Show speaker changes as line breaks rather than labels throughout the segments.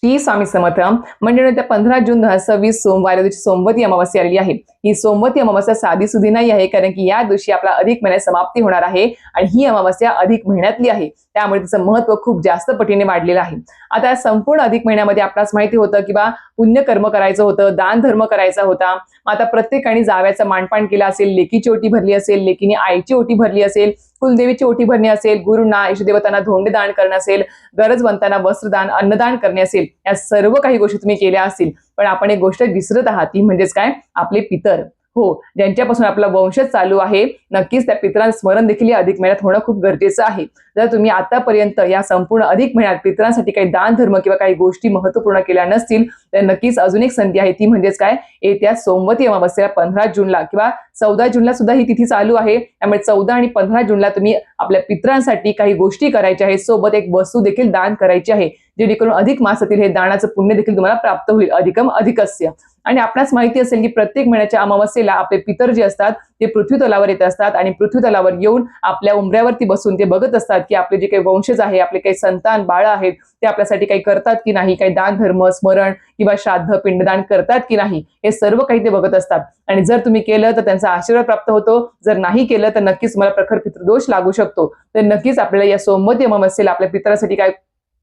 श्री स्वामी समर्थ. म्हणजे त्या 15 जून 2026 सोमवार दिवशी सोमवती अमावास्या आलेली आहे. ही सोमवती अमावास्या साधी सुधी नाही आहे, कारण की या दिवशी आपला अधिक महिन्यात समाप्ती होणार आहे आणि ही अमावास्या अधिक महिन्यातली आहे. त्यामुळे तिचं महत्व खूप जास्त पटीने वाढलेलं आहे. आता संपूर्ण अधिक महिन्यामध्ये आपल्याला माहिती होतं की पुण्यकर्म करायचं होतं, दान धर्म करायचा होता. आता प्रत्येकाने जाव्याचा मानपान केला असेल, लेकीची ओटी भरली असेल, लेकीने आईची ओटी भरली असेल, कुलदेवीची ओटी भरणी असेल, गुरुंना इष्टदेवतांना धोंडे दान करणं असेल, गरजवंतांना वस्त्रदान अन्नदान करणे असेल, या सर्व काही गोष्टी तुम्ही केल्या असतील. पण आपण एक गोष्ट विसरत आहात, ती म्हणजेच काय, आपले पितर. हो, ज्यांच्यापासून आपला वंशच चालू आहे, नक्कीच त्या पितरांचं स्मरण देखील या अधिक महिन्यात होणं खूप गरजेचं आहे. जर तुम्ही आतापर्यंत या संपूर्ण अधिक महिन्यात पितरांसाठी काही दान धर्म किंवा काही गोष्टी महत्वपूर्ण केल्या नसतील, तर नक्कीच अजून एक संधी आहे, ती म्हणजेच काय, येत्या सोमवती अमावास्येला 15 जूनला किंवा 14 जूनला सुद्धा ही तिथी चालू आहे. त्यामुळे 14 आणि 15 जूनला तुम्ही आपल्या पितरांसाठी काही गोष्टी करायच्या आहेत, सोबत एक वस्तू देखील दान करायची आहे, जेणेकरून अधिक मासातील हे दानाचं पुण्य देखील तुम्हाला प्राप्त होईल. अधिकम अधिकस्य. आणि आपणास माहिती असेल की प्रत्येक महिन्याच्या अमावास्येला आपले पितर जे असतात ते पृथ्वी तलावर येत असतात आणि पृथ्वी तलावर येऊन आपल्या उंबऱ्यावरती बसून ते बघत असतात की आपले जे काही वंशज आहे, आपले काही संतान बाळ आहेत, ते आपल्यासाठी काही करतात की नाही, काही दान धर्म स्मरण किंवा श्राद्ध पिंडदान करतात की नाही, हे सर्व काही ते बघत असतात. आणि जर तुम्ही केलं तर त्यांचा आशीर्वाद प्राप्त होतो, जर नाही केलं तर नक्कीच मला प्रखर पितृदोष लागू शकतो. तर नक्कीच आपल्याला या सोमवती अमावास्येला आपल्या पितरासाठी काय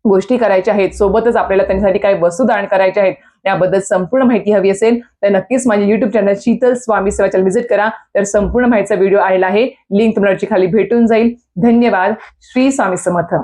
गोष्टी करायच्या आहेत, सोबतच आपल्याला त्यांच्यासाठी काही वस्तू दान करायच्या आहेत, याबद्दल संपूर्ण माहिती हवी असेल तर नक्कीच माझ्या युट्यूब चॅनल शीतल स्वामी सेवा चॅनल व्हिजिट करा. तर संपूर्ण माहितीचा व्हिडिओ आलेला आहे, लिंक तुम्हाला खाली भेटून जाईल. धन्यवाद. श्री स्वामी समर्थ.